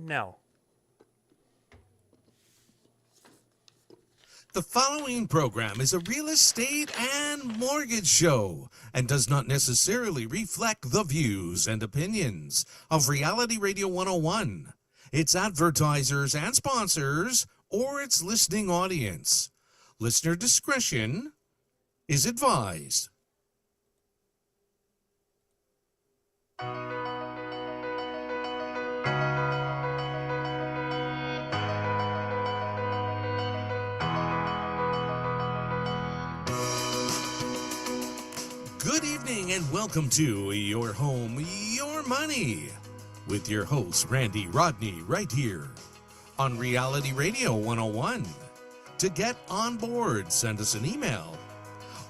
No. The following program is a real estate and mortgage show and does not necessarily reflect the views and opinions of Reality Radio 101, its advertisers and sponsors, or its listening audience. Listener discretion is advised. Good evening and welcome to Your Home, Your Money with your host, Randy Rodney, right here on Reality Radio 101. To get on board, send us an email.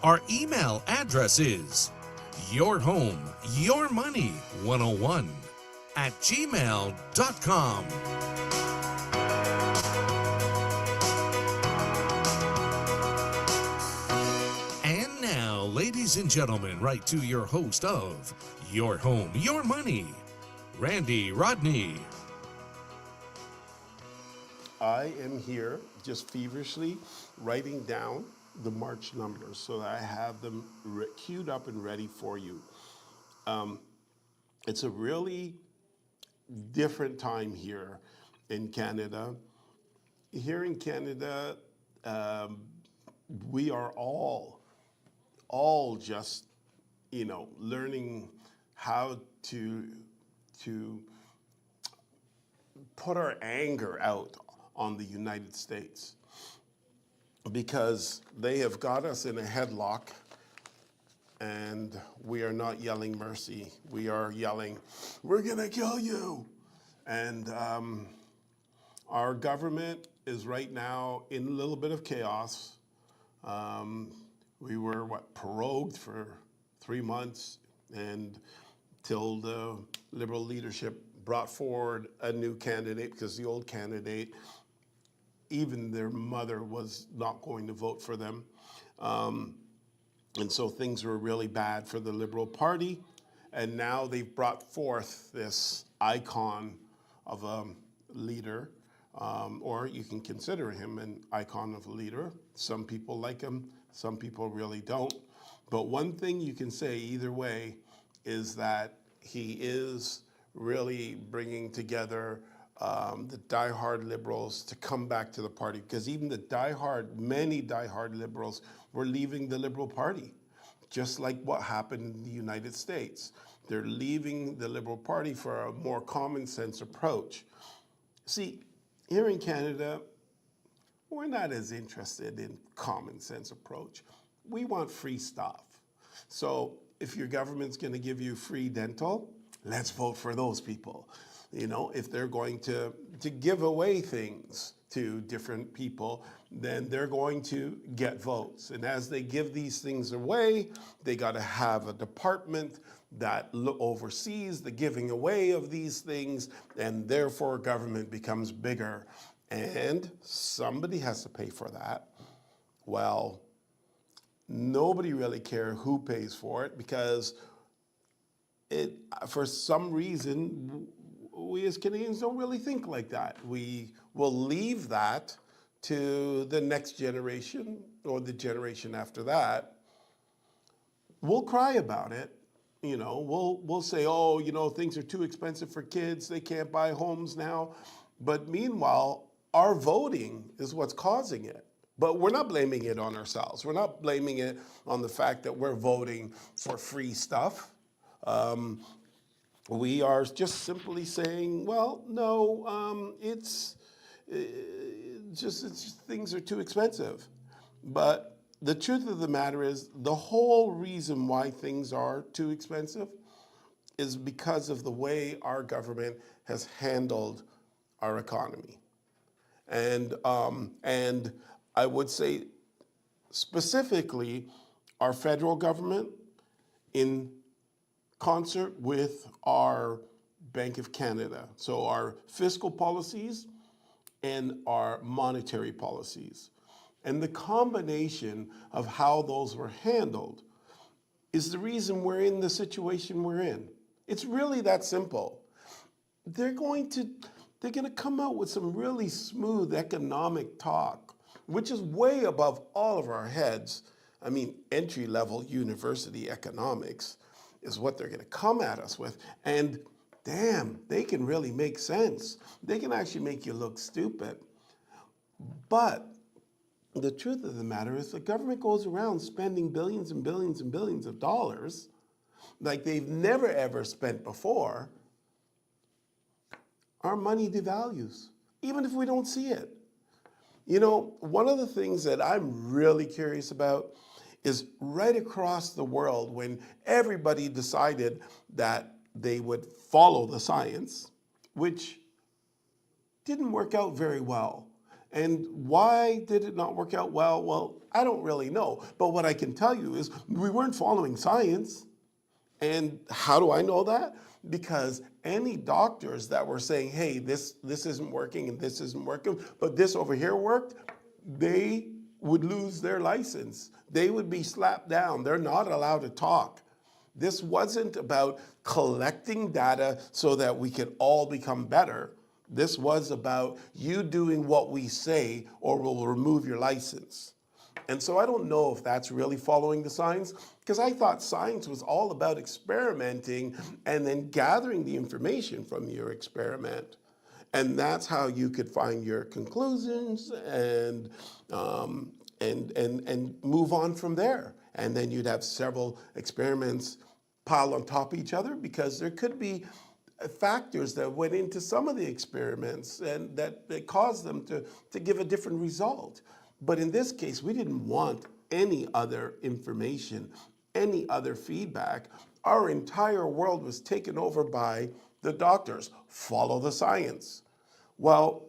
Our email address is yourhomeyourmoney101@gmail.com. And now, ladies and gentlemen, right to your host of Your Home, Your Money, Randy Rodney. I am here just feverishly writing down the March numbers so that I have them queued up and ready for you. It's a really different time here in Canada. Here in Canada, we are all just, learning how to put our anger out on the United States because they have got us in a headlock and we are not yelling mercy. We are yelling, we're gonna kill you. And our government is right now in a little bit of chaos. We were, prorogued for 3 months and till the Liberal leadership brought forward a new candidate because the old candidate, even their mother was not going to vote for them. And so things were really bad for the Liberal Party. And now they've brought forth this icon of a leader, or you can consider him an icon of a leader. Some people like him, some people really don't. But one thing you can say either way is that he is really bringing together the diehard Liberals to come back to the party, because even many diehard Liberals were leaving the Liberal Party, just like what happened in the United States. They're leaving the Liberal Party for a more common sense approach. See, here in Canada, we're not as interested in common sense approach. We want free stuff. So if your government's going to give you free dental, let's vote for those people. If they're going to give away things to different people, then they're going to get votes. And as they give these things away, they got to have a department that oversees the giving away of these things, and therefore government becomes bigger. And somebody has to pay for that. Well, nobody really cares who pays for it because for some reason, we as Canadians don't really think like that. We will leave that to the next generation or the generation after that. We'll cry about it. We'll say, things are too expensive for kids. They can't buy homes now. But meanwhile, our voting is what's causing it. But we're not blaming it on ourselves. We're not blaming it on the fact that we're voting for free stuff. We are just simply saying, well, no, it's just things are too expensive. But the truth of the matter is, the whole reason why things are too expensive is because of the way our government has handled our economy. And I would say specifically our federal government in concert with our Bank of Canada. So our fiscal policies and our monetary policies. And the combination of how those were handled is the reason we're in the situation we're in. It's really that simple. They're going to they're going to come out with some really smooth economic talk, which is way above all of our heads. I mean, entry-level university economics is what they're going to come at us with. And damn, they can really make sense. They can actually make you look stupid. But the truth of the matter is the government goes around spending billions and billions and billions of dollars like they've never ever spent before. Our money devalues, even if we don't see it. You know, one of the things that I'm really curious about is right across the world when everybody decided that they would follow the science, which didn't work out very well. And why did it not work out well? Well, I don't really know. But what I can tell you is we weren't following science. And how do I know that? Because any doctors that were saying, hey, this isn't working and this isn't working, but this over here worked, they would lose their license. They would be slapped down. They're not allowed to talk. This wasn't about collecting data so that we could all become better. This was about you doing what we say or we'll remove your license. And so I don't know if that's really following the science, because I thought science was all about experimenting and then gathering the information from your experiment. And that's how you could find your conclusions and move on from there. And then you'd have several experiments piled on top of each other because there could be factors that went into some of the experiments and that caused them to give a different result. But in this case, we didn't want any other information, any other feedback. Our entire world was taken over by the doctors. Follow the science. Well,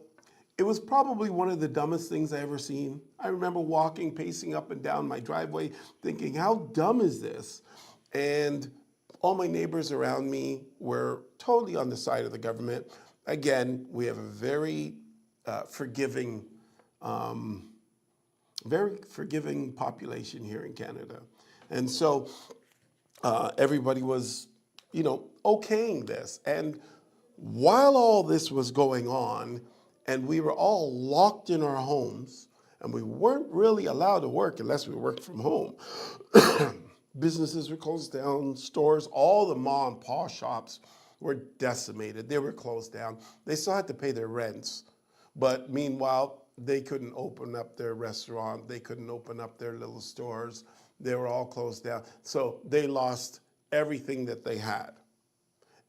it was probably one of the dumbest things I ever seen. I remember walking, pacing up and down my driveway, thinking, how dumb is this? And all my neighbors around me were totally on the side of the government. Again, we have a very forgiving population here in Canada. And so everybody was, okaying this. And while all this was going on, and we were all locked in our homes, and we weren't really allowed to work unless we worked from home. Businesses were closed down, stores, all the mom and pop shops were decimated. They were closed down. They still had to pay their rents. But meanwhile, they couldn't open up their restaurant. They couldn't open up their little stores. They were all closed down. So they lost everything that they had.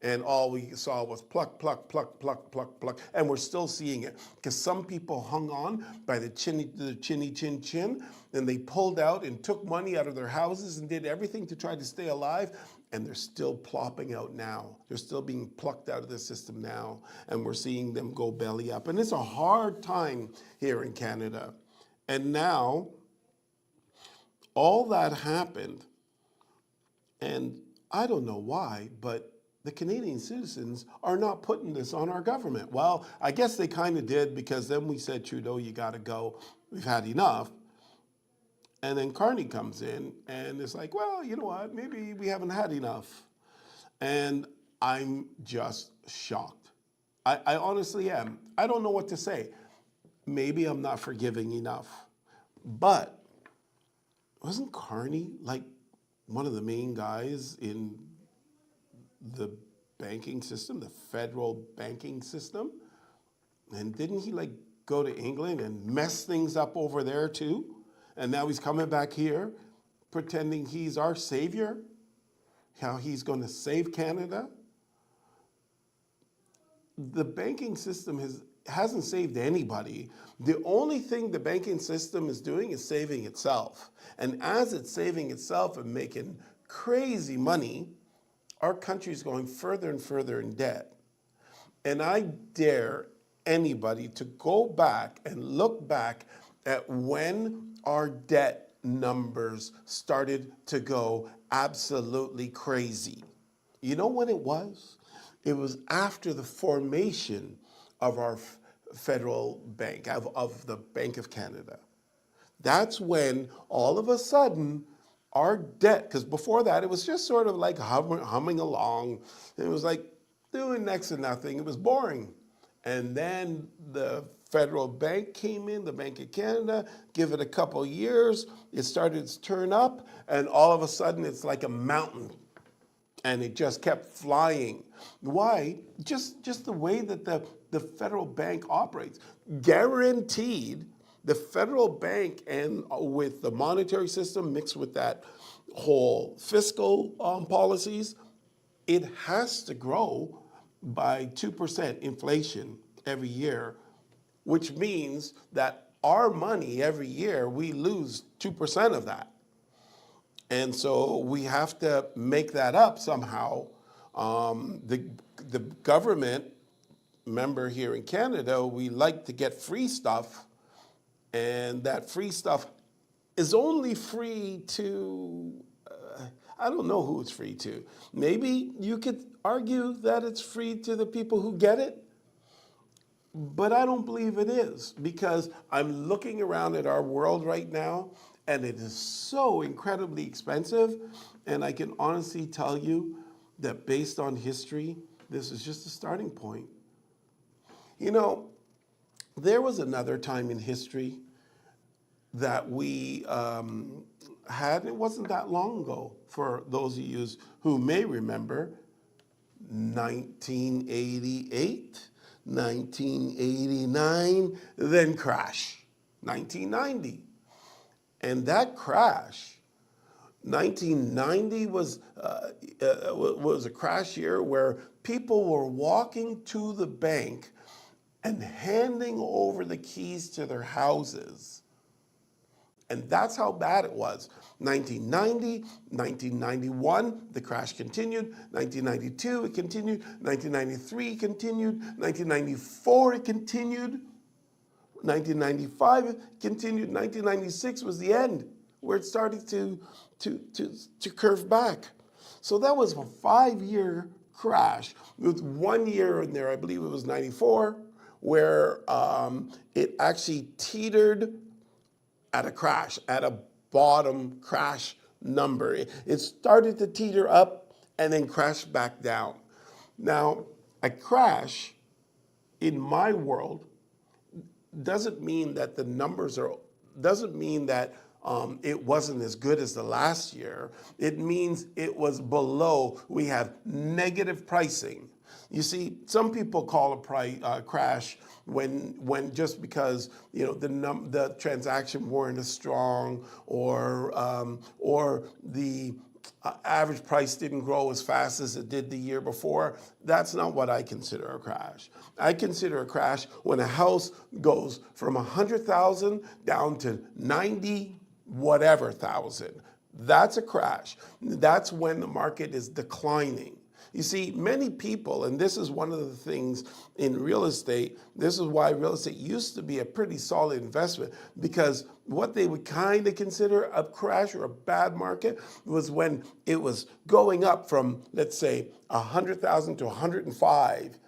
And all we saw was pluck, pluck, pluck, pluck, pluck, pluck. And we're still seeing it because some people hung on by the chinny chin, and they pulled out and took money out of their houses and did everything to try to stay alive. And they're still plopping out now. They're still being plucked out of the system now. And we're seeing them go belly up. And it's a hard time here in Canada. And now, all that happened. And I don't know why, but the Canadian citizens are not putting this on our government. Well, I guess they kind of did, because then we said, Trudeau, you got to go. We've had enough. And then Carney comes in and it's like, well, you know what? Maybe we haven't had enough. And I'm just shocked. I honestly am. I don't know what to say. Maybe I'm not forgiving enough. But wasn't Carney like one of the main guys in the banking system, the federal banking system? And didn't he like go to England and mess things up over there too? And now he's coming back here pretending he's our savior, how he's going to save Canada. The banking system hasn't saved anybody. The only thing the banking system is doing is saving itself. And as it's saving itself and making crazy money, our country is going further and further in debt. And I dare anybody to go back and look back at when our debt numbers started to go absolutely crazy. You know when it was? It was after the formation of our federal bank, of the Bank of Canada. That's when all of a sudden our debt, because before that it was just sort of like humming along. It was like doing next to nothing. It was boring. And then the federal bank came in, the Bank of Canada, give it a couple years, it started to turn up, and all of a sudden it's like a mountain. And it just kept flying. Why? Just the way that the federal bank operates. Guaranteed, the federal bank and with the monetary system mixed with that whole fiscal policies, it has to grow by 2% inflation every year, which means that our money every year, we lose 2% of that. And so we have to make that up somehow. The government, member here in Canada, we like to get free stuff, and that free stuff is only free to, I don't know who it's free to. Maybe you could argue that it's free to the people who get it, but I don't believe it is, because I'm looking around at our world right now, and it is so incredibly expensive. And I can honestly tell you that based on history, this is just a starting point. You know, there was another time in history that we had, it wasn't that long ago, for those of you who may remember, 1988, 1989, then crash, 1990. And that crash, 1990 was a crash year where people were walking to the bank and handing over the keys to their houses. And that's how bad it was. 1990, 1991, the crash continued. 1992, it continued. 1993, it continued. 1994, it continued. 1995 continued. 1996 was the end, where it started to curve back. So that was a 5-year crash with 1 year in there, I believe it was 94, where it actually teetered at a crash, at a bottom crash number. It started to teeter up and then crashed back down. Now, a crash in my world doesn't mean that the numbers are, doesn't mean that it wasn't as good as the last year. It means it was below. We have negative pricing. You see, some people call a crash when just because the transaction weren't as strong, or the average price didn't grow as fast as it did the year before. That's not what I consider a crash. I consider a crash when a house goes from 100,000 down to 90 whatever thousand. That's a crash. That's when the market is declining. You see, many people, and this is one of the things in real estate, this is why real estate used to be a pretty solid investment, because what they would kind of consider a crash or a bad market was when it was going up from, let's say, 100,000 to 105,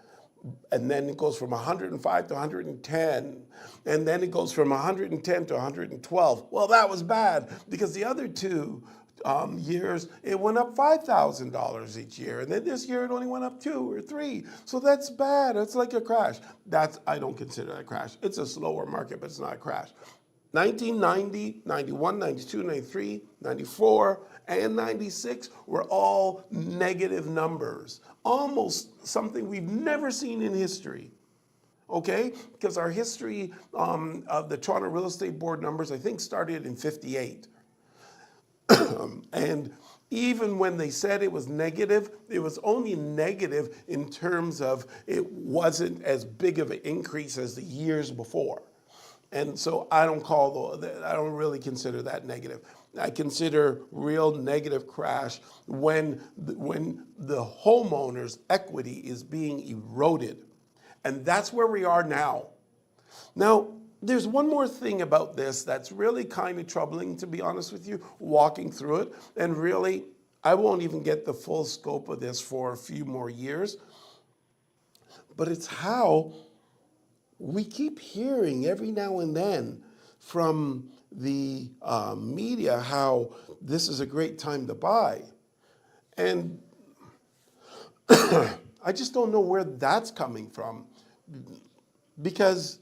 and then it goes from 105 to 110, and then it goes from 110 to 112. Well, that was bad, because the other two years, it went up $5,000 each year. And then this year it only went up 2 or 3. So that's bad. It's like a crash. I don't consider that a crash. It's a slower market, but it's not a crash. 1990, 91, 92, 93, 94, and 96 were all negative numbers. Almost something we've never seen in history. Okay? Because our history of the Toronto Real Estate Board numbers, I think, started in 58. And even when they said it was negative, it was only negative in terms of it wasn't as big of an increase as the years before. And so I don't really consider that negative. I consider real negative crash when the homeowner's equity is being eroded. And that's where we are now. Now, there's one more thing about this that's really kind of troubling, to be honest with you, walking through it. And really, I won't even get the full scope of this for a few more years. But it's how we keep hearing every now and then from the media how this is a great time to buy. And I just don't know where that's coming from, because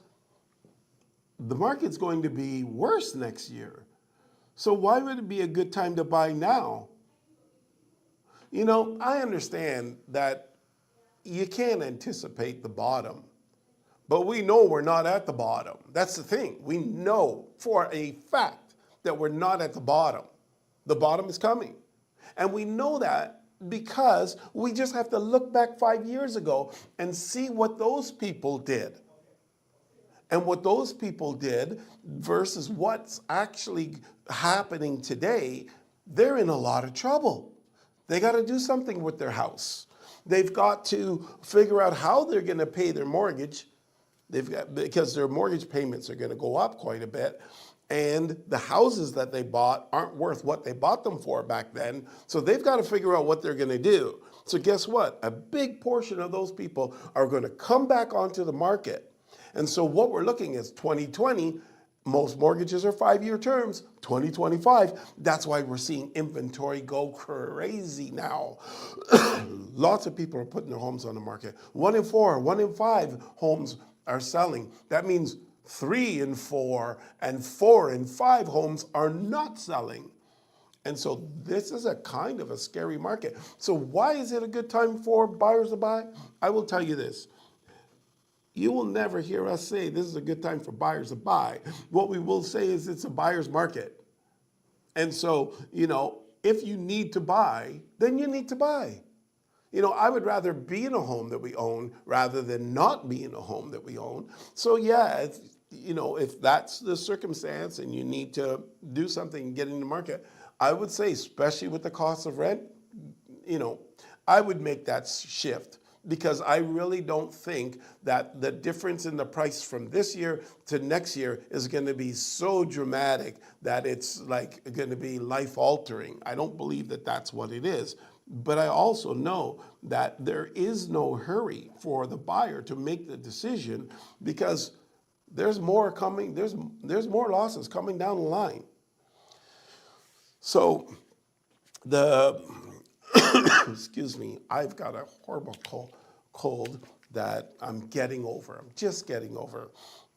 the market's going to be worse next year. So why would it be a good time to buy now? You know, I understand that you can't anticipate the bottom, but we know we're not at the bottom. That's the thing. We know for a fact that we're not at the bottom. The bottom is coming. And we know that because we just have to look back 5 years ago and see what those people did. And what those people did versus what's actually happening today, they're in a lot of trouble. They got to do something with their house. They've got to figure out how they're going to pay their mortgage. Because their mortgage payments are going to go up quite a bit. And the houses that they bought aren't worth what they bought them for back then. So they've got to figure out what they're going to do. So guess what? A big portion of those people are going to come back onto the market. And so what we're looking at is 2020, most mortgages are 5-year terms. 2025, that's why we're seeing inventory go crazy now. Lots of people are putting their homes on the market. 1 in 4, 1 in 5 homes are selling. That means 3 in 4 and 4 in 5 homes are not selling. And so this is a kind of a scary market. So why is it a good time for buyers to buy? I will tell you this. You will never hear us say this is a good time for buyers to buy. What we will say is it's a buyer's market. And so, you know, if you need to buy, then you need to buy. You know, I would rather be in a home that we own rather than not be in a home that we own. So yeah, if that's the circumstance and you need to do something and get in the market, I would say, especially with the cost of rent, I would make that shift. Because I really don't think that the difference in the price from this year to next year is going to be so dramatic that it's like going to be life altering. I don't believe that that's what it is. But I also know that there is no hurry for the buyer to make the decision because there's more coming. There's more losses coming down the line. So excuse me, I've got a horrible cold that I'm getting over. I'm just getting over.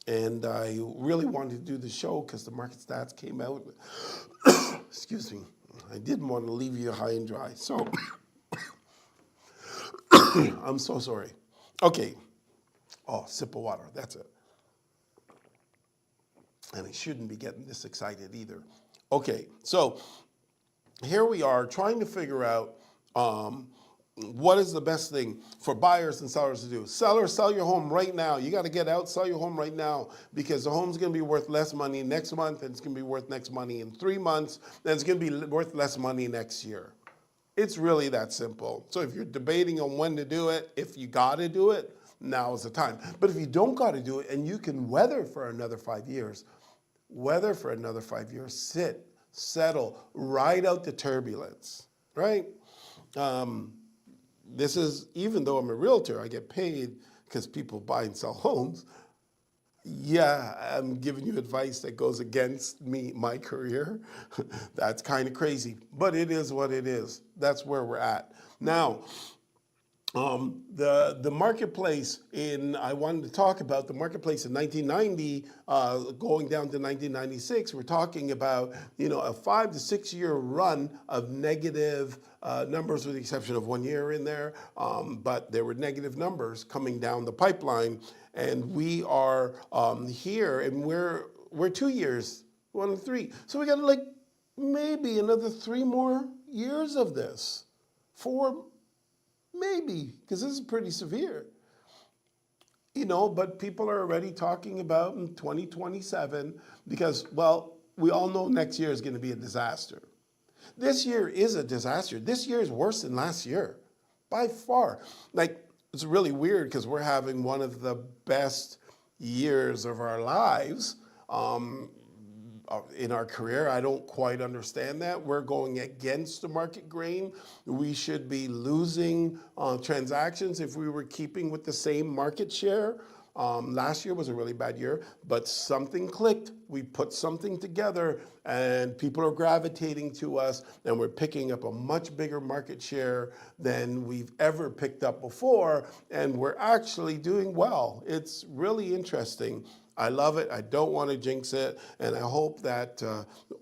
And I really wanted to do the show because the market stats came out. Excuse me. I didn't want to leave you high and dry. So I'm so sorry. Okay. Oh, sip of water. That's it. And I shouldn't be getting this excited either. Okay. So here we are trying to figure out what is the best thing for buyers and sellers to do. Sellers, sell your home right now. You got to get out, sell your home right now because the home's going to be worth less money next month, and it's going to be worth next money in 3 months, and it's going to be worth less money next year. It's really that simple. So if you're debating on when to do it, if you got to do it, now is the time. But if you don't got to do it and you can weather for another 5 years, sit, settle, ride out the turbulence, right? This is, even though I'm a realtor, I get paid because people buy and sell homes. Yeah, I'm giving you advice that goes against my career. That's kind of crazy, but it is what it is. That's where we're at. Now, the marketplace I wanted to talk about the marketplace in 1990, going down to 1996. We're talking about, a 5 to 6 year run of negative numbers with the exception of 1 year in there. But there were negative numbers coming down the pipeline. And we are here and we're 2 years, 1 and 3. So we got maybe another 3 more years of this. 4 maybe, because this is pretty severe. But people are already talking about in 2027 because, well, we all know next year is going to be a disaster. This year is a disaster. This year is worse than last year, by far. It's really weird because we're having one of the best years of our lives in our career. I don't quite understand that. We're going against the market grain. We should be losing transactions if we were keeping with the same market share. Last year was a really bad year, but something clicked. We put something together and people are gravitating to us and we're picking up a much bigger market share than we've ever picked up before. And we're actually doing well. It's really interesting. I love it. I don't want to jinx it. And I hope that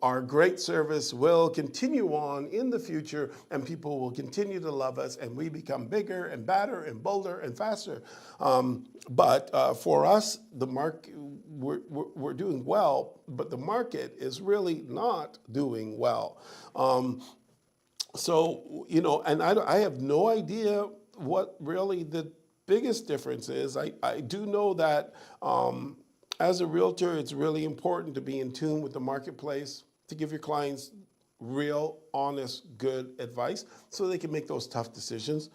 our great service will continue on in the future and people will continue to love us and we become bigger and badder and bolder and faster. But for us, the market, we're doing well, but the market is really not doing well. So, you know, and I have no idea what really the biggest difference is. I do know that as a realtor, it's really important to be in tune with the marketplace, to give your clients real, honest, good advice so they can make those tough decisions.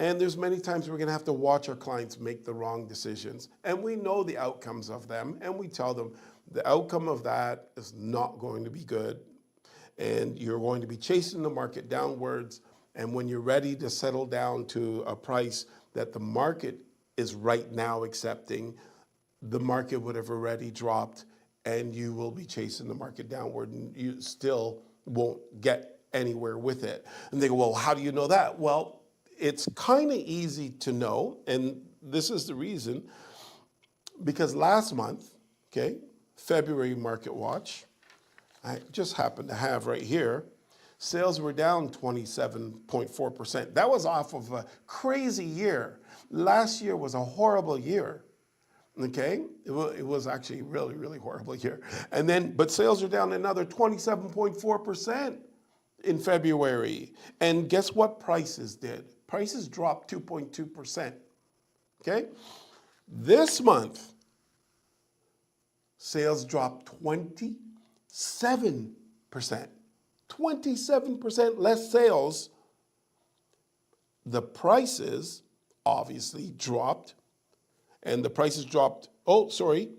And there's many times we're gonna have to watch our clients make the wrong decisions. And we know the outcomes of them, and we tell them the outcome of that is not going to be good. And you're going to be chasing the market downwards. And when you're ready to settle down to a price that the market is right now accepting, the market would have already dropped and you will be chasing the market downward and you still won't get anywhere with it. And they go, well, how do you know that? Well, it's kind of easy to know, and this is the reason, because last month, okay, February Market Watch, I just happen to have right here, sales were down 27.4%. That was off of a crazy year. Last year was a horrible year. Okay, it was actually a really, really horrible year. And then, but sales are down another 27.4% in February. And guess what prices did? Prices dropped 2.2%. Okay, this month, sales dropped 27%. 27% less sales. The prices obviously dropped. And the prices dropped, hold on.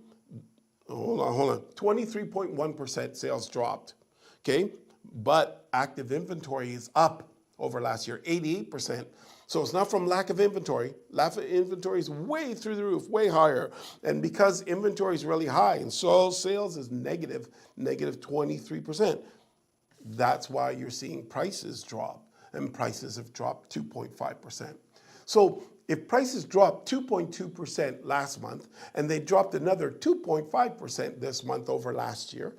23.1% sales dropped, okay? But active inventory is up over last year, 88%. So it's not from lack of inventory. Lack of inventory is way through the roof, way higher. And because inventory is really high and so sales is negative 23%, that's why you're seeing prices drop. And prices have dropped 2.5%. So if prices dropped 2.2% last month and they dropped another 2.5% this month over last year,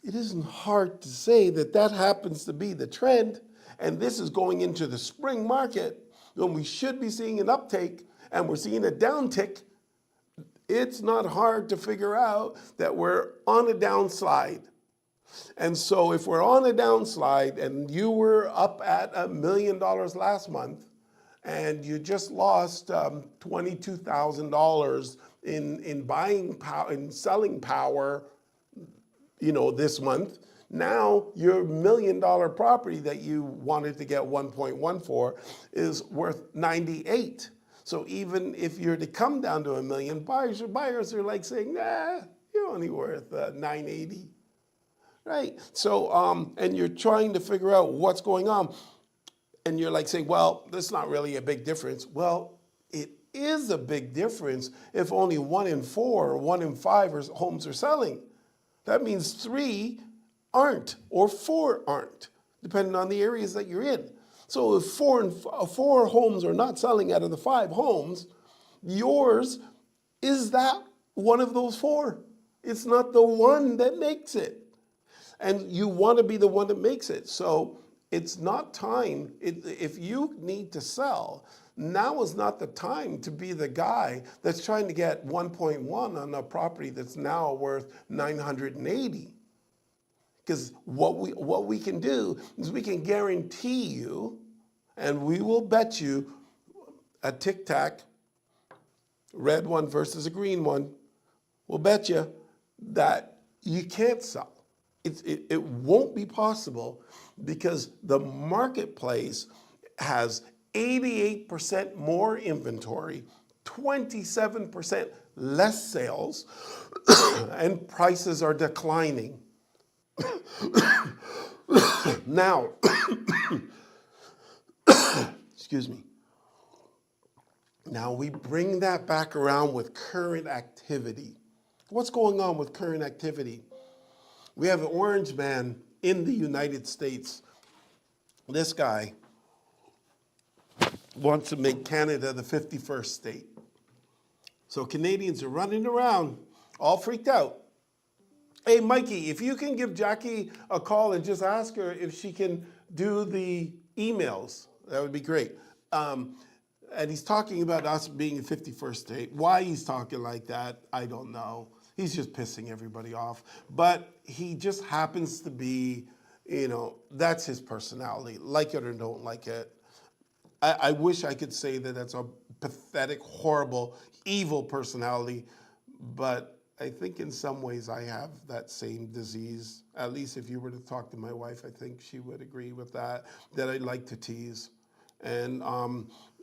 it isn't hard to say that that happens to be the trend. And this is going into the spring market when we should be seeing an uptake and we're seeing a downtick. It's not hard to figure out that we're on a downslide. And so if we're on a downslide and you were up at $1 million last month, and you just lost $22,000 in buying power, in selling power, you know, this month. Now your $1 million property that you wanted to get 1.1 for is worth 98. So even if you're to come down to $1 million, buyers are like saying, nah, you're only worth 980, right? So and you're trying to figure out what's going on. And you're like saying, well, that's not really a big difference. Well, it is a big difference if only 1 in 4 or 1 in 5 homes are selling. That means 3 aren't or 4 aren't, depending on the areas that you're in. So if 4 homes are not selling out of the 5 homes, yours is that one of those 4. It's not the one that makes it. And you want to be the one that makes it. So it's not time. If you need to sell, now is not the time to be the guy that's trying to get 1.1 on a property that's now worth 980. Because what we can do is we can guarantee you, and we will bet you a Tic Tac, red one versus a green one, we'll bet you that you can't sell. It won't be possible because the marketplace has 88% more inventory, 27% less sales, and prices are declining. Now, excuse me. Now we bring that back around with current activity. What's going on with current activity? We have an orange man in the United States. This guy wants to make Canada the 51st state. So Canadians are running around all freaked out. Hey, Mikey, if you can give Jackie a call and just ask her if she can do the emails, that would be great. And he's talking about us being a 51st state. Why he's talking like that, I don't know. He's just pissing everybody off. But he just happens to be, that's his personality. Like it or don't like it. I wish I could say that that's a pathetic, horrible, evil personality, but I think in some ways I have that same disease. At least if you were to talk to my wife, I think she would agree with that I like to tease. And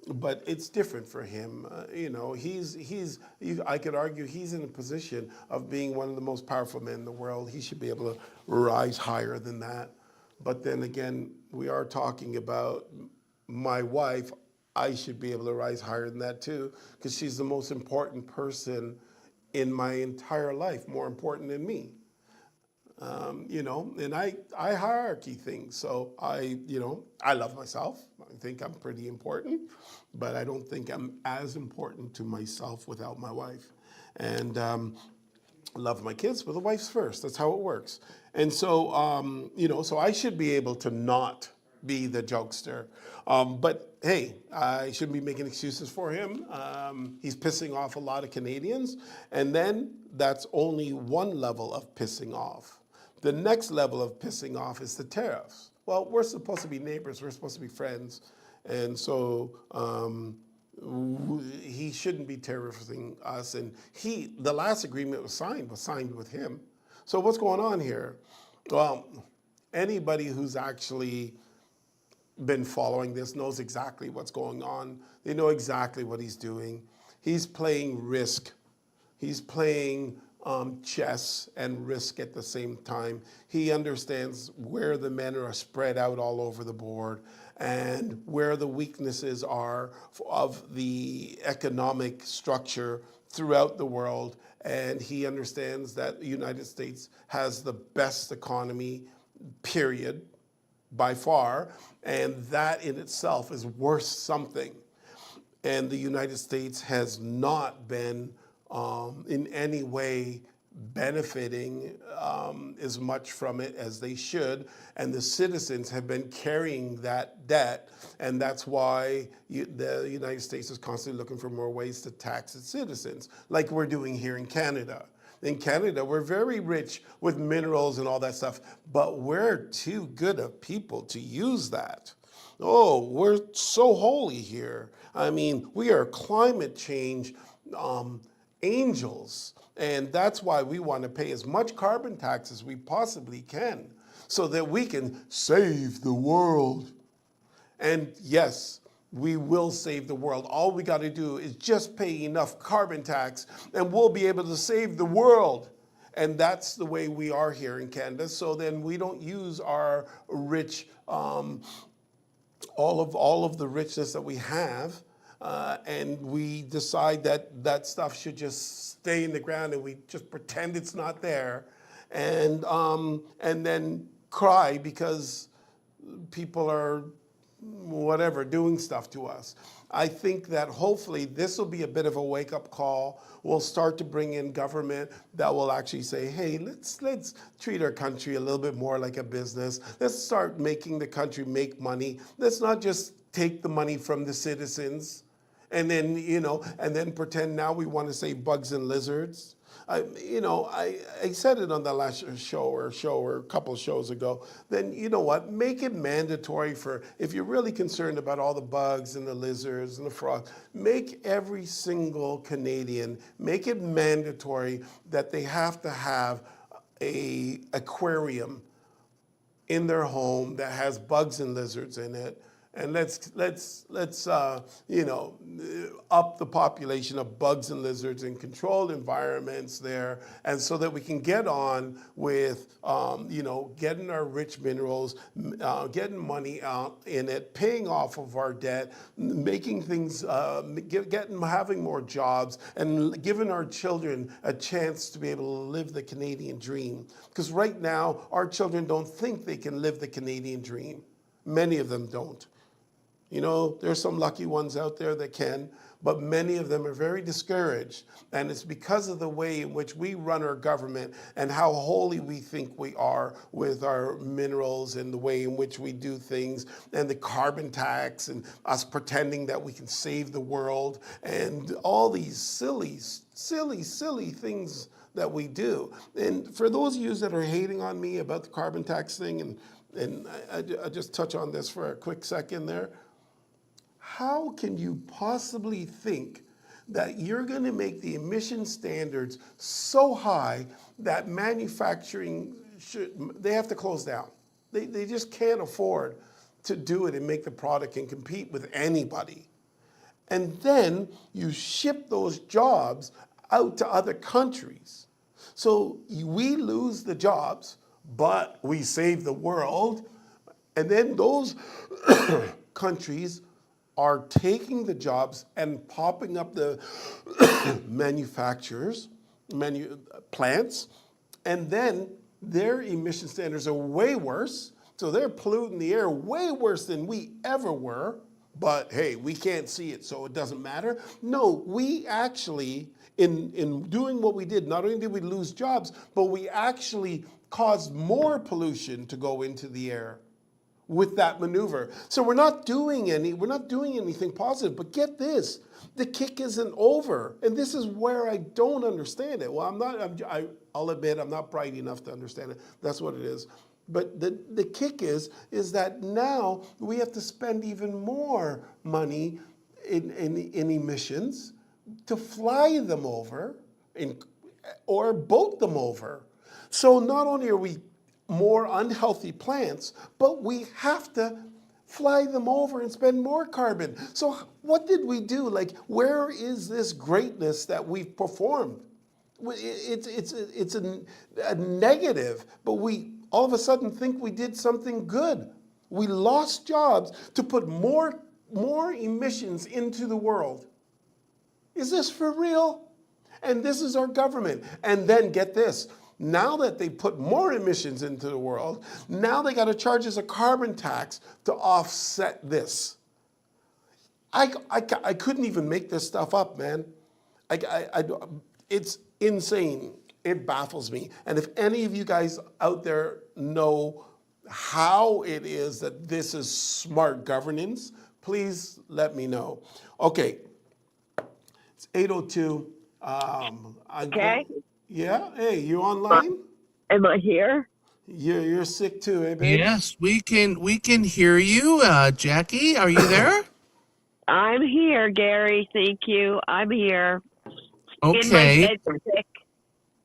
but it's different for him. I could argue he's in a position of being one of the most powerful men in the world. He should be able to rise higher than that. But then again, we are talking about my wife. I should be able to rise higher than that too, because she's the most important person in my entire life, more important than me. And I hierarchy things. So I love myself. I think I'm pretty important, but I don't think I'm as important to myself without my wife. And love my kids, but the wife's first. That's how it works. And so, so I should be able to not be the jokester. But hey, I shouldn't be making excuses for him. He's pissing off a lot of Canadians. And then that's only one level of pissing off. The next level of pissing off is the tariffs. Well, we're supposed to be neighbors. We're supposed to be friends. And so he shouldn't be tariffing us. And the last agreement was signed with him. So what's going on here? Well, anybody who's actually been following this knows exactly what's going on. They know exactly what he's doing. He's playing Risk. He's playing chess and Risk at the same time. He understands where the men are spread out all over the board and where the weaknesses are of the economic structure throughout the world. And he understands that the United States has the best economy, period, by far, and that in itself is worth something. And the United States has not been in any way benefiting as much from it as they should, and the citizens have been carrying that debt, and that's why the United States is constantly looking for more ways to tax its citizens, like we're doing here in Canada. In Canada, we're very rich with minerals and all that stuff, but we're too good of people to use that. Oh, we're so holy here. I mean, we are climate change angels, and that's why we want to pay as much carbon tax as we possibly can so that we can save the world. And yes, we will save the world. All we got to do is just pay enough carbon tax and we'll be able to save the world. And that's the way we are here in Canada. So then we don't use our rich, all of the richness that we have, and we decide that that stuff should just stay in the ground and we just pretend it's not there, and then cry because people are doing stuff to us. I think that hopefully this will be a bit of a wake-up call. We'll start to bring in government that will actually say, hey, let's treat our country a little bit more like a business. Let's start making the country make money. Let's not just take the money from the citizens and then, and then pretend now we want to save bugs and lizards. I said it on the last show or a couple of shows ago. Then you know what? Make it mandatory for, if you're really concerned about all the bugs and the lizards and the frogs, make every single Canadian, make it mandatory that they have to have a aquarium in their home that has bugs and lizards in it. and let's you know, up the population of bugs and lizards in controlled environments there, and so that we can get on with you know, getting our rich minerals, getting money out in it, paying off of our debt, making things, having more jobs, and giving our children a chance to be able to live the Canadian dream. Because right now, our children don't think they can live the Canadian dream. Many of them don't. You know, there's some lucky ones out there that can, but many of them are very discouraged. And it's because of the way in which we run our government and how holy we think we are with our minerals and the way in which we do things, and the carbon tax, and us pretending that we can save the world, and all these silly things that we do. And for those of you that are hating on me about the carbon tax thing, and I just touch on this for a quick second there. How can you possibly think that you're going to make the emission standards so high that manufacturing they have to close down? They just can't afford to do it and make the product and compete with anybody. And then you ship those jobs out to other countries. So we lose the jobs, but we save the world. And then those countries are taking the jobs and popping up the plants, and then their emission standards are way worse. So they're polluting the air way worse than we ever were. But hey, we can't see it, so it doesn't matter. No, we actually, in doing what we did, not only did we lose jobs, but we actually caused more pollution to go into the air with that maneuver. So we're not doing anything positive. But get this, the kick isn't over. And this is where I don't understand it. Well, I'll admit I'm not bright enough to understand it. That's what it is. But the kick is that now we have to spend even more money in emissions to fly them over or boat them over. So not only are we more unhealthy plants, but we have to fly them over and spend more carbon. So what did we do? Like, where is this greatness that we've performed? It's a negative, but we all of a sudden think we did something good. We lost jobs to put more emissions into the world. Is this for real? And this is our government. And then get this. Now that they put more emissions into the world, now they got to charge us a carbon tax to offset this. I couldn't even make this stuff up, man. It's insane. It baffles me. And if any of you guys out there know how it is that this is smart governance, please let me know. Okay, it's 8:02. Okay. Yeah, hey, you online? Am I here? You're sick too, eh, babe? Yes, we can hear you. Jackie, are you there? I'm here, Gary. Thank you. I'm here. In my Okay. bed, sick.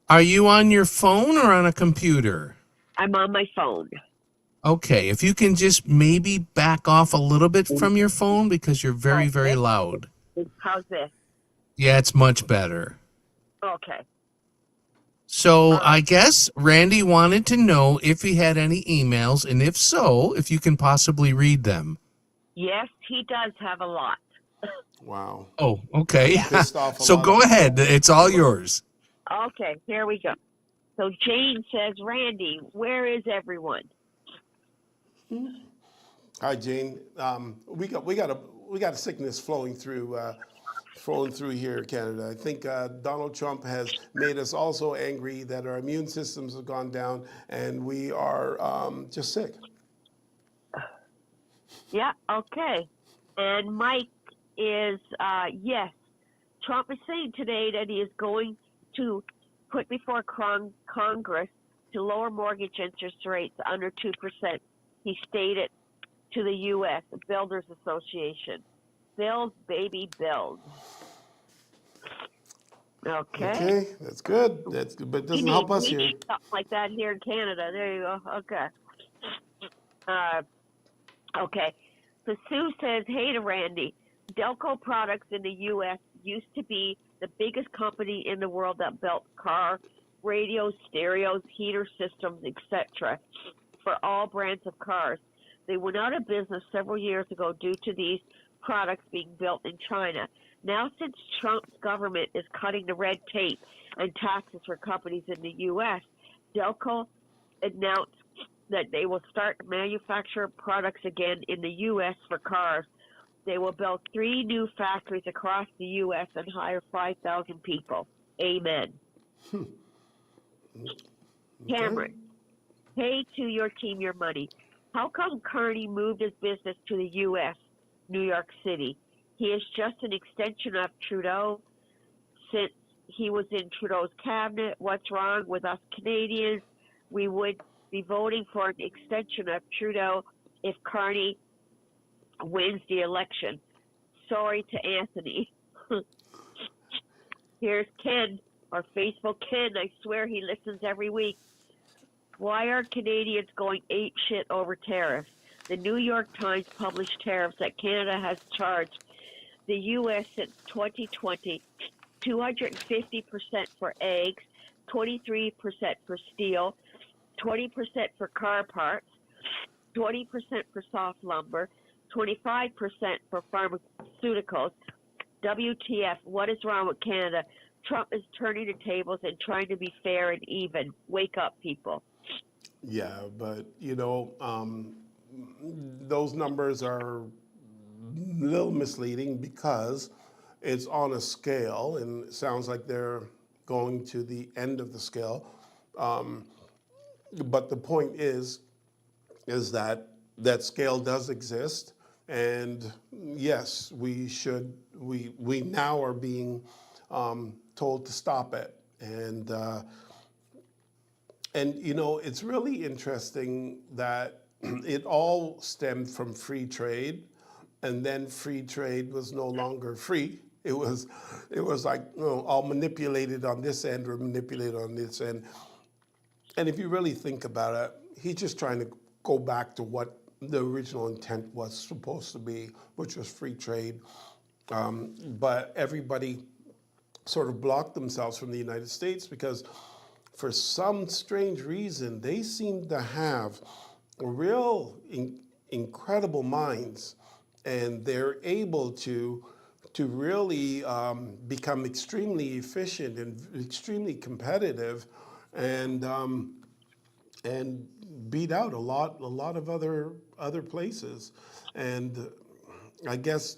Are you on your phone or on a computer? I'm on my phone. Okay, if you can just maybe back off a little bit from your phone because you're very, very loud. How's this? Yeah, it's much better. Okay. So I guess Randy wanted to know if he had any emails, and if so, if you can possibly read them. Yes, he does have a lot. Wow. Oh, okay. Pissed off a So lot go of ahead. It's all yours. Okay, here we go. So Jane says, Randy, where is everyone? Hi, Jane. We got a sickness flowing through here in Canada. I think Donald Trump has made us all so angry that our immune systems have gone down, and we are just sick. Yeah, okay. And Mike is, yes, Trump is saying today that he is going to put before Congress to lower mortgage interest rates under 2%. He stated to the U.S. Builders Association. Build, baby, build. Okay. Okay, that's good. That's good, but it doesn't help us We here. need something like that here in Canada. There you go. Okay. Okay. So Sue says, hey to Randy, Delco Products in the U.S. used to be the biggest company in the world that built car, radios, stereos, heater systems, etc. for all brands of cars. They went out of business several years ago due to these products being built in China. Now, since Trump's government is cutting the red tape and taxes for companies in the U.S., Delco announced that they will start to manufacture products again in the U.S. for cars. They will build 3 new factories across the U.S. and hire 5,000 people. Amen. Cameron, pay to your team your money. How come Carney moved his business to the U.S., New York City? He is just an extension of Trudeau since he was in Trudeau's cabinet. What's wrong with us Canadians? We would be voting for an extension of Trudeau if Carney wins the election. Sorry to Anthony. Here's Ken, our faithful Ken. I swear he listens every week. Why are Canadians going ape shit over tariffs? The New York Times published tariffs that Canada has charged the U.S. since 2020, 250% for eggs, 23% for steel, 20% for car parts, 20% for soft lumber, 25% for pharmaceuticals. WTF, what is wrong with Canada? Trump is turning the tables and trying to be fair and even. Wake up, people. Yeah, but those numbers are a little misleading because it's on a scale, and it sounds like they're going to the end of the scale. But the point is that that scale does exist, and yes, we now are being told to stop it, and it's really interesting that it all stemmed from free trade, and then free trade was no longer free. It was like all manipulated on this end or manipulated on this end. And if you really think about it, he's just trying to go back to what the original intent was supposed to be, which was free trade. But everybody sort of blocked themselves from the United States because for some strange reason, they seem to have real incredible minds, and they're able to really become extremely efficient and extremely competitive, and beat out a lot of other places. And I guess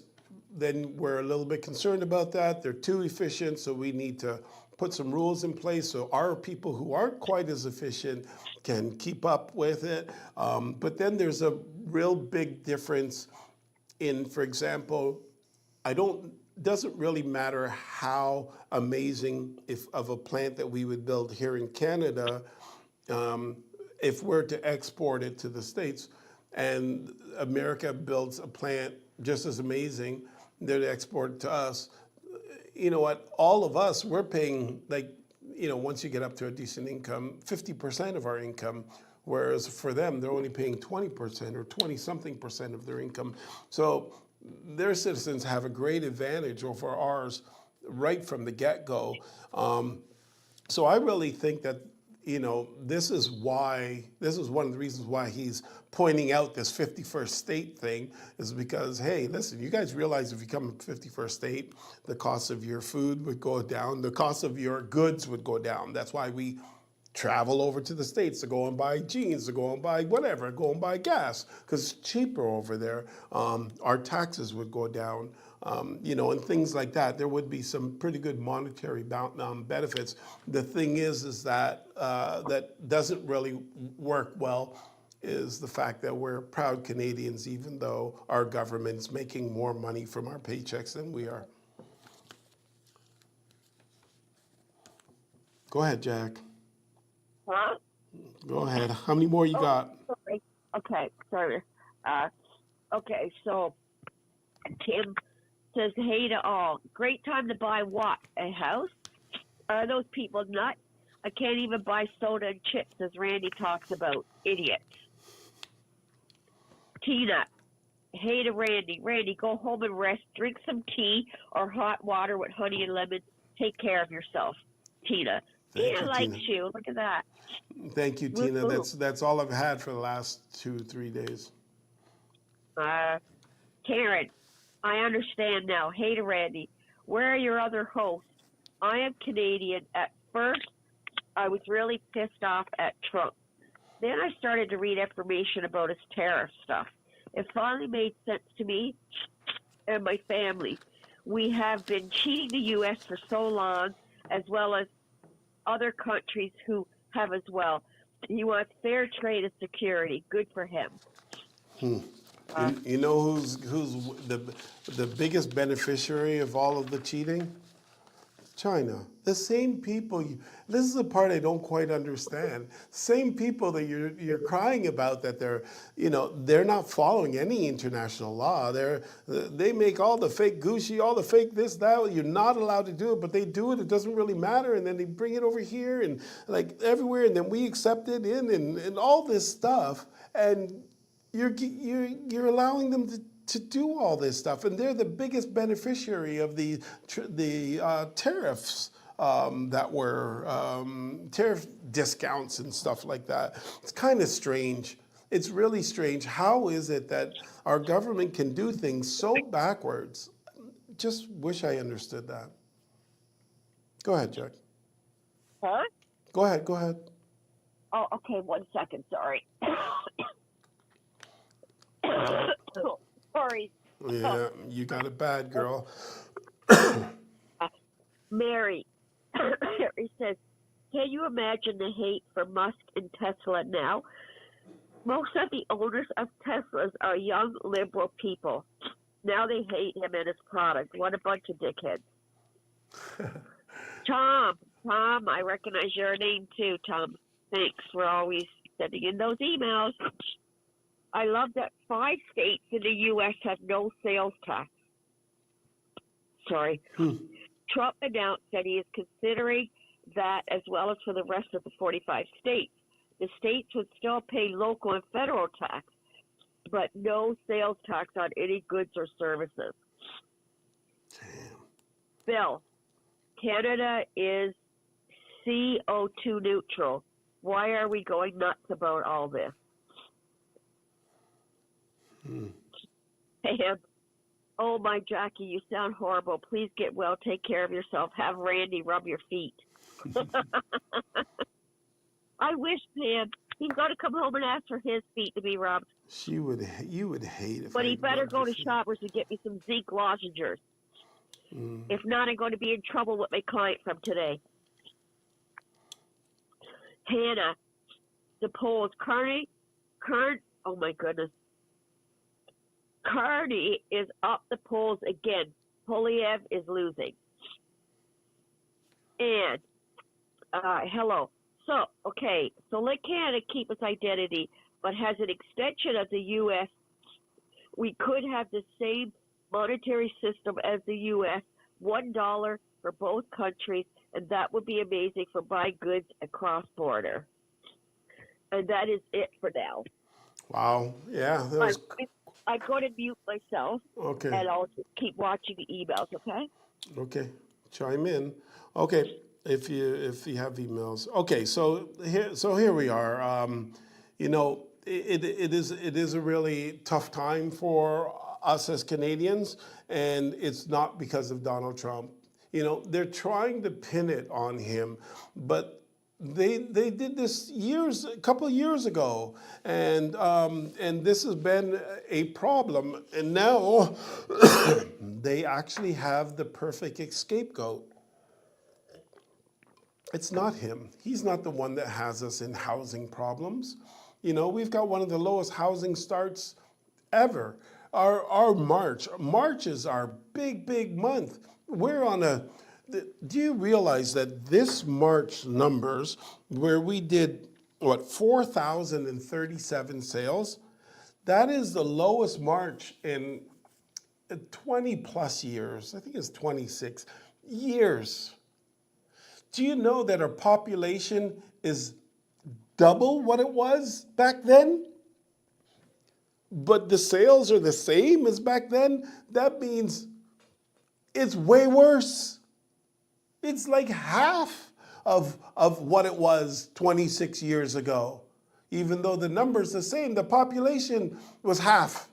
then we're a little bit concerned about that. They're too efficient, so we need to put some rules in place so our people who aren't quite as efficient can keep up with it. But then there's a real big difference in, for example, doesn't really matter how amazing of a plant that we would build here in Canada, if we're to export it to the States, and America builds a plant just as amazing, they're to export it to us. You know what? All of us, we're paying, once you get up to a decent income, 50% of our income, whereas for them, they're only paying 20% or 20-something% of their income. So their citizens have a great advantage over ours right from the get-go. So I really think that, this is one of the reasons why he's pointing out this 51st state thing, is because, hey, listen, you guys realize if you become a 51st state, the cost of your food would go down, the cost of your goods would go down. That's why we travel over to the States to go and buy jeans, to go and buy whatever, go and buy gas, because it's cheaper over there. Our taxes would go down, and things like that. There would be some pretty good monetary benefits. The thing is that that doesn't really work well is the fact that we're proud Canadians, even though our government's making more money from our paychecks than we are. Go ahead, Jack. Huh? Go ahead. How many more you got? Sorry. Okay, sorry. Okay, so Tim says, hey to all. Great time to buy what? A house? Are those people nuts? I can't even buy soda and chips, as Randy talks about. Idiots. Tina, hey to Randy, Randy, go home and rest. Drink some tea or hot water with honey and lemon. Take care of yourself, Tina. Thank Tina you, likes Tina. you. Look at that. Thank you, Woo Tina. hoo. That's all I've had for the last 2, 3 days. Karen, I understand now. Hey to Randy, where are your other hosts? I am Canadian. At first, I was really pissed off at Trump. Then I started to read information about his tariff stuff. It finally made sense to me and my family. We have been cheating the U.S. for so long, as well as other countries who have as well. He wants fair trade and security. Good for him. You know who's the biggest beneficiary of all of the cheating? China. The same people. This is the part I don't quite understand. Same people that you're crying about that they're not following any international law. They make all the fake Gucci, all the fake this that. You're not allowed to do it, but they do it. It doesn't really matter, and then they bring it over here and like everywhere, and then we accept it in and all this stuff, and you're allowing them to do all this stuff, and they're the biggest beneficiary of the tariffs that were tariff discounts and stuff like that. It's kind of strange. It's really strange. How is it that our government can do things so backwards? Just wish I understood that. Go ahead, Jack. Huh? Go ahead. Go ahead. Oh, okay. 1 second. Sorry. Sorry. Yeah, you got it bad, girl. Mary. Mary says, can you imagine the hate for Musk and Tesla now? Most of the owners of Teslas are young liberal people. Now they hate him and his product. What a bunch of dickheads. Tom, I recognize your name too, Tom. Thanks for always sending in those emails. I love that 5 states in the U.S. have no sales tax. Sorry. Trump announced that he is considering that as well as for the rest of the 45 states. The states would still pay local and federal tax, but no sales tax on any goods or services. Damn. Bill, Canada is CO2 neutral. Why are we going nuts about all this? Pam, oh my Jackie, you sound horrible. Please get well. Take care of yourself. Have Randy rub your feet. I wish, Pam, he's got to come home and ask for his feet to be rubbed. You would hate if. But I he better rubbed go your to feet. Shoppers and get me some zinc lozenges. If not, I'm going to be in trouble with my client from today. Hannah, the polls. Oh my goodness. Carney is up the polls again. Polyev is losing. And, hello. So let Canada keep its identity, but has an extension of the U.S. We could have the same monetary system as the U.S., $1 for both countries, and that would be amazing for buying goods across border. And that is it for now. Wow. Yeah. That was I'm going to mute myself, okay. and I'll just keep watching the emails, okay? Okay. Chime in. Okay. If you have emails. Okay. So here we are. It is a really tough time for us as Canadians, and it's not because of Donald Trump. They're trying to pin it on him, but they did this a couple of years ago, and this has been a problem. And now they actually have the perfect scapegoat. It's not him. He's not the one that has us in housing problems. We've got one of the lowest housing starts ever. Our March is our big month. We're on do you realize that this March numbers, where we did, 4,037 sales, that is the lowest March in 20 plus years. I think it's 26 years. Do you know that our population is double what it was back then? but the sales are the same as back then, that means it's way worse. It's like half of what it was 26 years ago. Even though the number's the same, the population was half.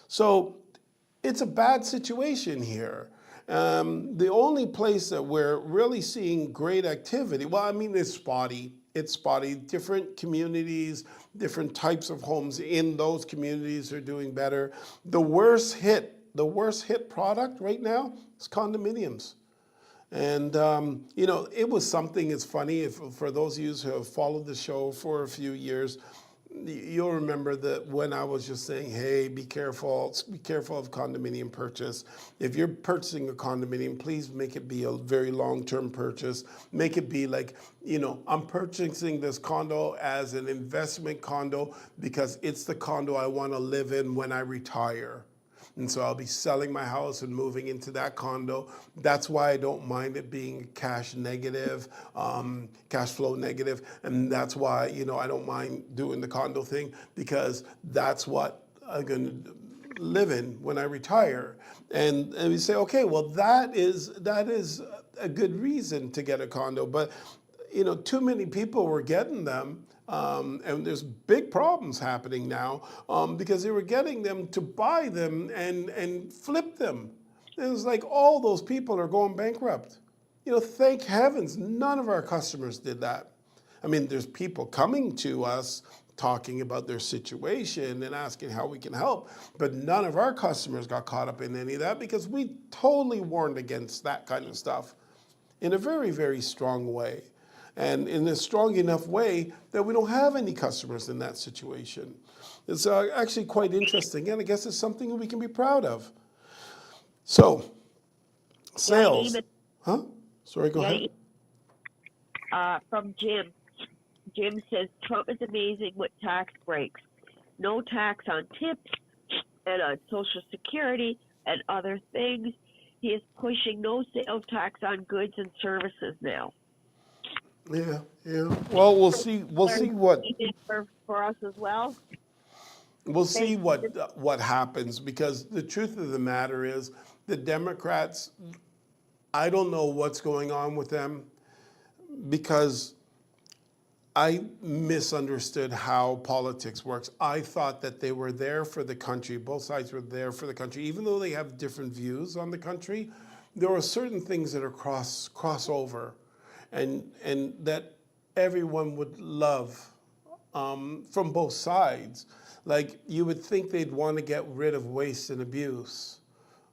So it's a bad situation here. The only place that we're really seeing great activity, well, I mean, it's spotty. It's spotty. Different communities, different types of homes in those communities are doing better. The worst hit product right now is condominiums. And, it was something, it's funny, for those of you who have followed the show for a few years, you'll remember that when I was just saying, hey, be careful of condominium purchase. If you're purchasing a condominium, please make it be a very long-term purchase. Make it be like, I'm purchasing this condo as an investment condo because it's the condo I want to live in when I retire. And so I'll be selling my house and moving into that condo. That's why I don't mind it being cash negative, cash flow negative. And that's why, I don't mind doing the condo thing, because that's what I'm going to live in when I retire. And we say, okay, well, that is a good reason to get a condo. But, too many people were getting them. And there's big problems happening now because they were getting them to buy them and flip them. And it's like all those people are going bankrupt. Thank heavens none of our customers did that. I mean, there's people coming to us talking about their situation and asking how we can help, but none of our customers got caught up in any of that because we totally warned against that kind of stuff in a very, very strong way. And in a strong enough way that we don't have any customers in that situation. It's actually quite interesting, and I guess it's something we can be proud of. So, sales. Huh? Sorry, go ahead. From Jim. Jim says, Trump is amazing with tax breaks. No tax on tips and on Social Security and other things. He is pushing no sales tax on goods and services now. Yeah. Well, we'll see what he did for us as well. We'll see what happens, because the truth of the matter is the Democrats, I don't know what's going on with them, because I misunderstood how politics works. I thought that they were there for the country. Both sides were there for the country. Even though they have different views on the country, there are certain things that are crossover. And that everyone would love from both sides. Like, you would think they'd want to get rid of waste and abuse,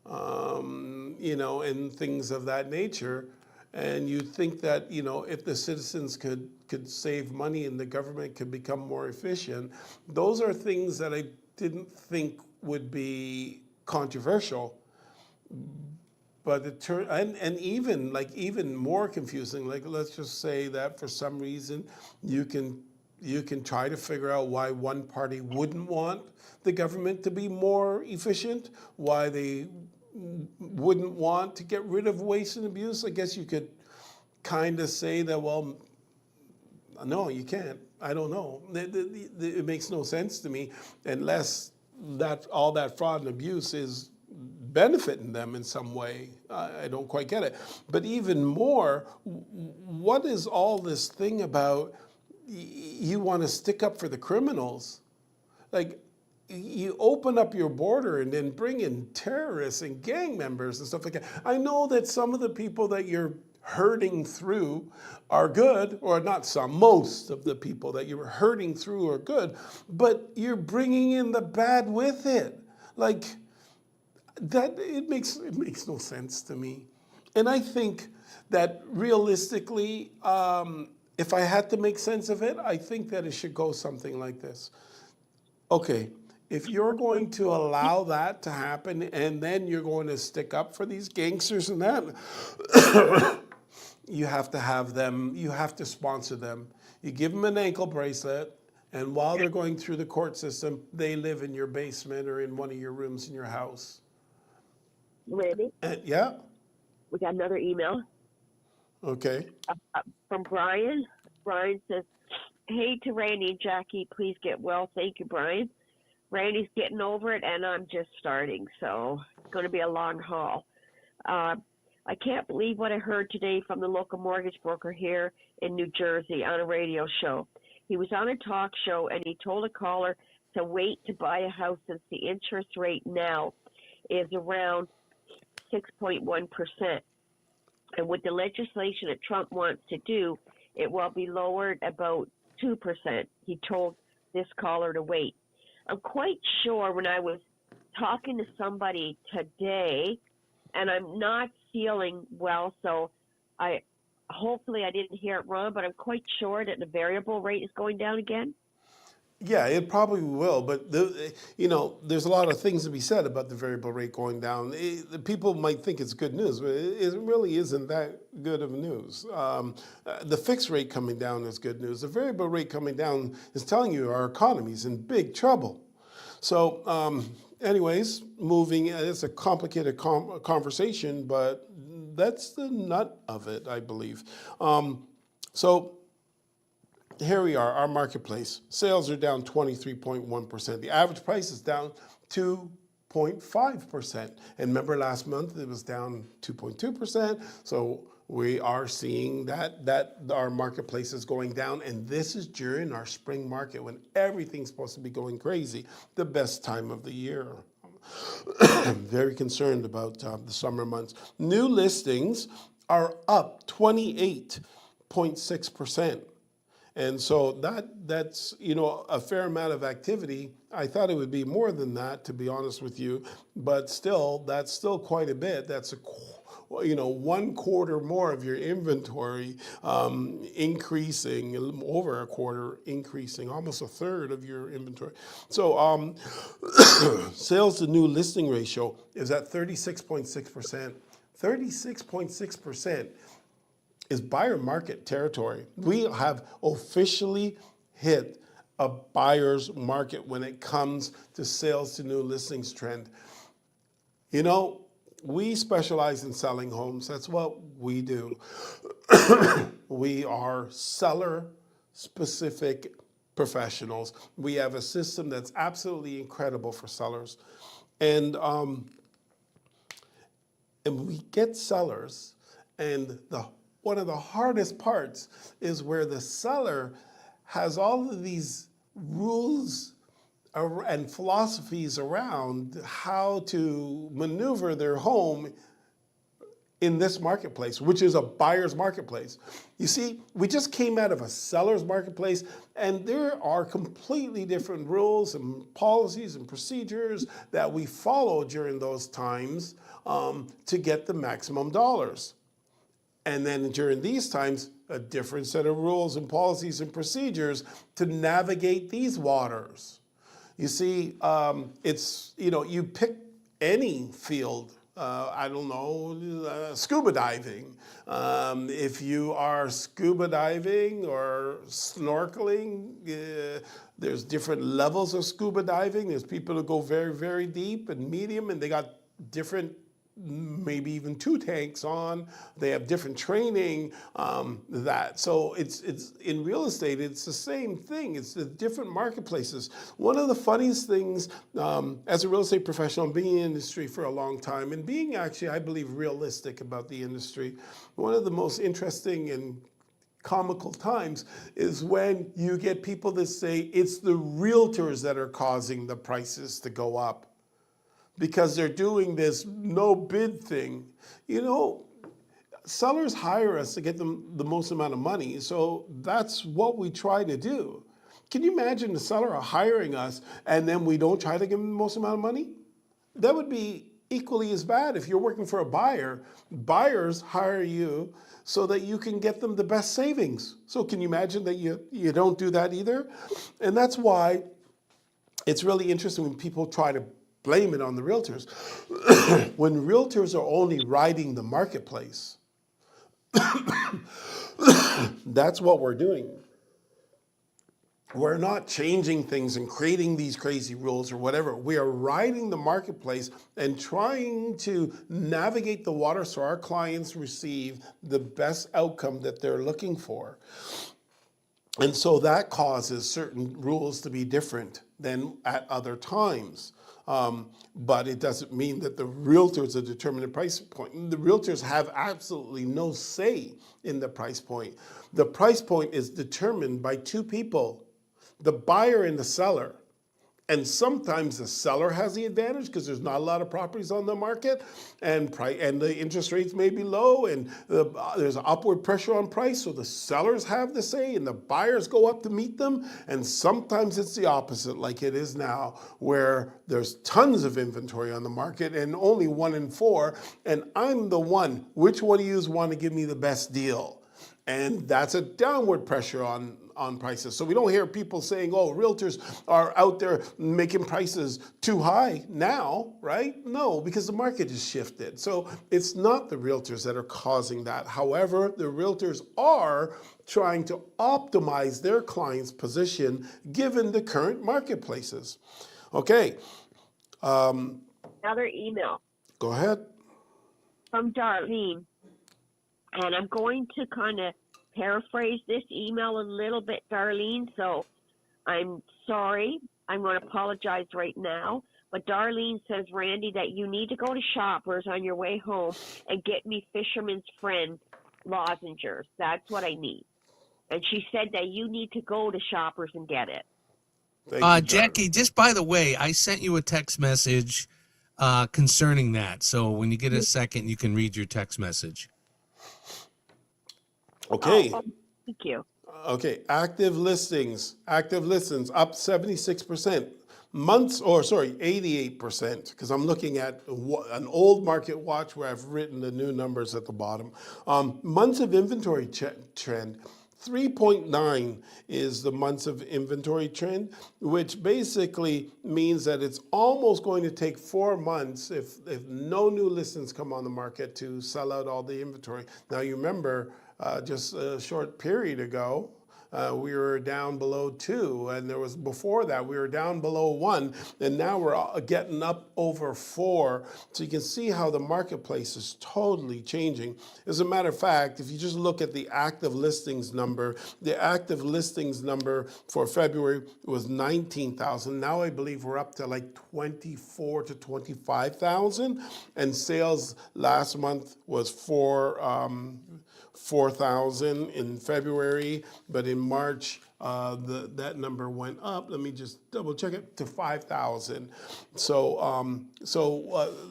and things of that nature. And you'd think that, if the citizens could save money and the government could become more efficient, those are things that I didn't think would be controversial. But and even more confusing. Like, let's just say that for some reason you can try to figure out why one party wouldn't want the government to be more efficient, why they wouldn't want to get rid of waste and abuse. I guess you could kind of say that, well, no, you can't. I don't know. It makes no sense to me unless all that fraud and abuse is benefiting them in some way. I don't quite get it. But even more, what is all this thing about you want to stick up for the criminals? Like, you open up your border and then bring in terrorists and gang members and stuff like that. I know that some of the people that you're herding through are good, or not some, most of the people that you're herding through are good, but you're bringing in the bad with it. Like, that it makes no sense to me. And I think that realistically, if I had to make sense of it, I think that it should go something like this. Okay, if you're going to allow that to happen and then you're going to stick up for these gangsters and that, you have to have them, you have to sponsor them. You give them an ankle bracelet, and while they're going through the court system, they live in your basement or in one of your rooms in your house. Randy? Yeah. We got another email. Okay. From Brian. Brian says, hey to Randy and Jackie, please get well. Thank you, Brian. Randy's getting over it, and I'm just starting, so it's going to be a long haul. I can't believe what I heard today from the local mortgage broker here in New Jersey on a radio show. He was on a talk show, and he told a caller to wait to buy a house since the interest rate now is around 6.1%. And with the legislation that Trump wants to do, it will be lowered about 2%. He told this caller to wait. I'm quite sure when I was talking to somebody today, and I'm not feeling well, so hopefully I didn't hear it wrong, but I'm quite sure that the variable rate is going down again. Yeah, it probably will, but there's a lot of things to be said about the variable rate going down. The people might think it's good news, but it really isn't that good of news. The fixed rate coming down is good news. The variable rate coming down is telling you our economy's in big trouble. So, anyways, moving. It's a complicated conversation, but that's the nut of it, I believe. So. Here we are, our marketplace. Sales are down 23.1%. The average price is down 2.5%. And remember last month it was down 2.2%. So we are seeing that our marketplace is going down. And this is during our spring market when everything's supposed to be going crazy, the best time of the year. I'm very concerned about the summer months. New listings are up 28.6%. And so that's a fair amount of activity. I thought it would be more than that, to be honest with you, but still, that's still quite a bit. That's 1 quarter more of your inventory increasing, over a quarter increasing, almost a third of your inventory. So sales to new listing ratio is at 36.6%. 36.6%. is buyer market territory. We have officially hit a buyer's market when it comes to sales to new listings trend. We specialize in selling homes. That's what we do. We are seller-specific professionals. We have a system that's absolutely incredible for sellers. And we get sellers, and one of the hardest parts is where the seller has all of these rules and philosophies around how to maneuver their home in this marketplace, which is a buyer's marketplace. You see, we just came out of a seller's marketplace, and there are completely different rules and policies and procedures that we follow during those times to get the maximum dollars. And then during these times, a different set of rules and policies and procedures to navigate these waters. You see, you pick any field, scuba diving. If you are scuba diving or snorkeling, there's different levels of scuba diving. There's people who go very, very deep and medium, and they got different, maybe even 2 tanks on. They have different training. So it's in real estate, it's the same thing. It's the different marketplaces. One of the funniest things as a real estate professional, being in the industry for a long time and being actually, I believe, realistic about the industry, one of the most interesting and comical times is when you get people that say it's the realtors that are causing the prices to go up, because they're doing this no bid thing. Sellers hire us to get them the most amount of money, so that's what we try to do. Can you imagine the seller hiring us and then we don't try to give them the most amount of money? That would be equally as bad if you're working for a buyer. Buyers hire you so that you can get them the best savings. So can you imagine that you don't do that either? And that's why it's really interesting when people try to blame it on the realtors. When realtors are only riding the marketplace, that's what we're doing. We're not changing things and creating these crazy rules or whatever. We are riding the marketplace and trying to navigate the water so our clients receive the best outcome that they're looking for. And so that causes certain rules to be different than at other times. But it doesn't mean that the realtors are determining the price point. The realtors have absolutely no say in the price point. The price point is determined by two people, the buyer and the seller. And sometimes the seller has the advantage because there's not a lot of properties on the market, and the interest rates may be low, and there's upward pressure on price. So the sellers have the say, and the buyers go up to meet them. And sometimes it's the opposite, like it is now, where there's tons of inventory on the market and only 1 in 4, and I'm the one. Which one of you want to give me the best deal? And that's a downward pressure on prices. So we don't hear people saying, oh, realtors are out there making prices too high now, right? No, because the market has shifted. So it's not the realtors that are causing that. However, the realtors are trying to optimize their client's position given the current marketplaces. Okay. Another email Go ahead. from Darlene. And I'm going to kind of paraphrase this email a little bit, Darlene. So I'm sorry. I'm going to apologize right now. But Darlene says, Randy, that you need to go to Shoppers on your way home and get me Fisherman's Friend lozenges. That's what I need. And she said that you need to go to Shoppers and get it. Thank you, Jackie, just by the way, I sent you a text message concerning that. So when you get a second, you can read your text message. Okay. Oh, thank you. Okay, active listings up 76%. 88%, because I'm looking at an old market watch where I've written the new numbers at the bottom. Months of inventory trend, 3.9 is the months of inventory trend, which basically means that it's almost going to take 4 months if no new listings come on the market to sell out all the inventory. Now you remember, just a short period ago, we were down below 2, and there was before that we were down below 1, and now we're getting up over 4. So you can see how the marketplace is totally changing. As a matter of fact, if you just look at the active listings number, the active listings number for February was 19,000. Now I believe we're up to like 24 to 25,000, and sales last month was 4,000 in February, but in March, that number went up. Let me just double check it to 5,000. So,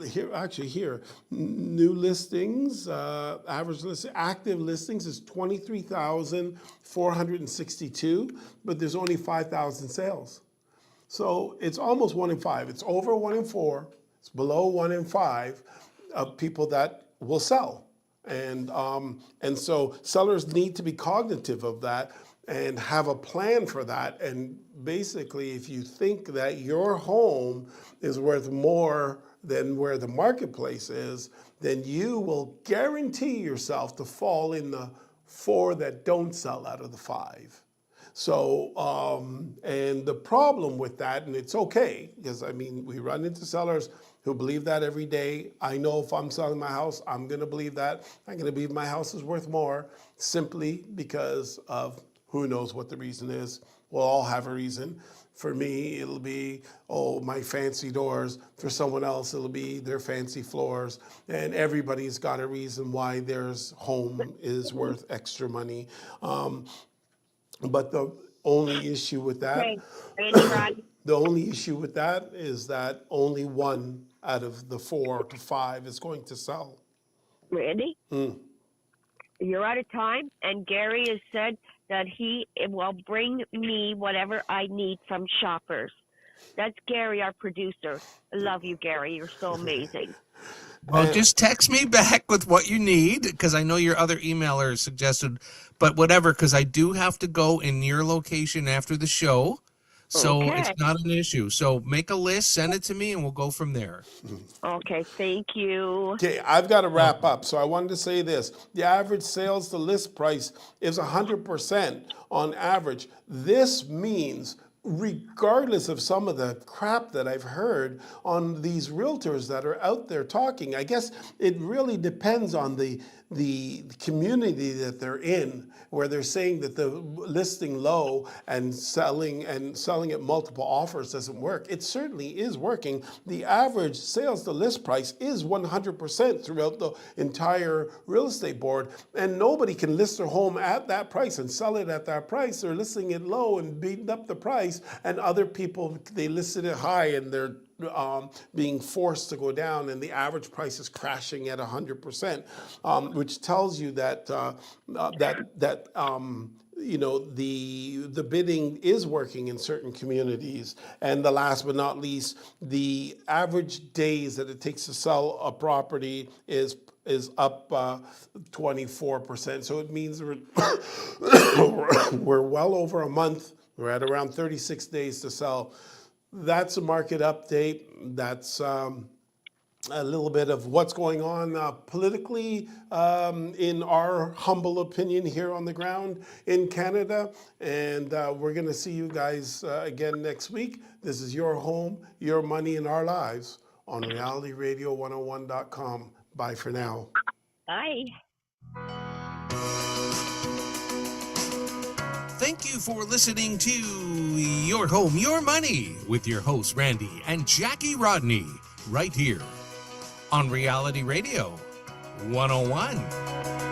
here, new listings, average listing, active listings is 23,462, but there's only 5,000 sales. So it's almost 1 in 5. It's over 1 in 4. It's below 1 in 5 of people that will sell. And so sellers need to be cognitive of that and have a plan for that. And basically, if you think that your home is worth more than where the marketplace is, then you will guarantee yourself to fall in the 4 that don't sell out of the 5. So, and the problem with that, and it's okay, because I mean, we run into sellers who believe that every day. I know if I'm selling my house, I'm going to believe that. I'm going to believe my house is worth more simply because of who knows what the reason is. We'll all have a reason. For me, it'll be, oh, my fancy doors. For someone else, it'll be their fancy floors. And everybody's got a reason why their home is worth extra money. But the only issue with that, the only issue with that is that only 1 out of the 4 to 5 is going to sell. Randy? You're out of time, and Gary has said that he will bring me whatever I need from Shoppers. That's Gary, our producer. I love you, Gary. You're so amazing. Well, just text me back with what you need, because I know your other emailer suggested, but whatever, because I do have to go in your location after the show. So Okay. It's not an issue. So make a list, send it to me, and we'll go from there. Okay, thank you. Okay, I've got to wrap up. So I wanted to say this. The average sales to list price is 100% on average. This means regardless of some of the crap that I've heard on these realtors that are out there talking, I guess it really depends on the community that they're in, where they're saying that the listing low and selling at multiple offers doesn't work. It certainly is working. The average sales to list price is 100% throughout the entire real estate board, and nobody can list their home at that price and sell it at that price. They're listing it low and beating up the price, and other people, they listed it high and they're being forced to go down, and the average price is crashing at 100%, which tells you that you know, the bidding is working in certain communities. And the last but not least, the average days that it takes to sell a property is up 24%. So it means we're well over a month. We're at around 36 days to sell. That's a market update. That's a little bit of what's going on politically, in our humble opinion here on the ground in Canada. And we're going to see you guys again next week. This is your home, your money, and our lives on realityradio101.com. Bye for now. Bye. Thank you for listening to Your Home, Your Money with your hosts, Randy and Jackie Rodney, right here on Reality Radio 101.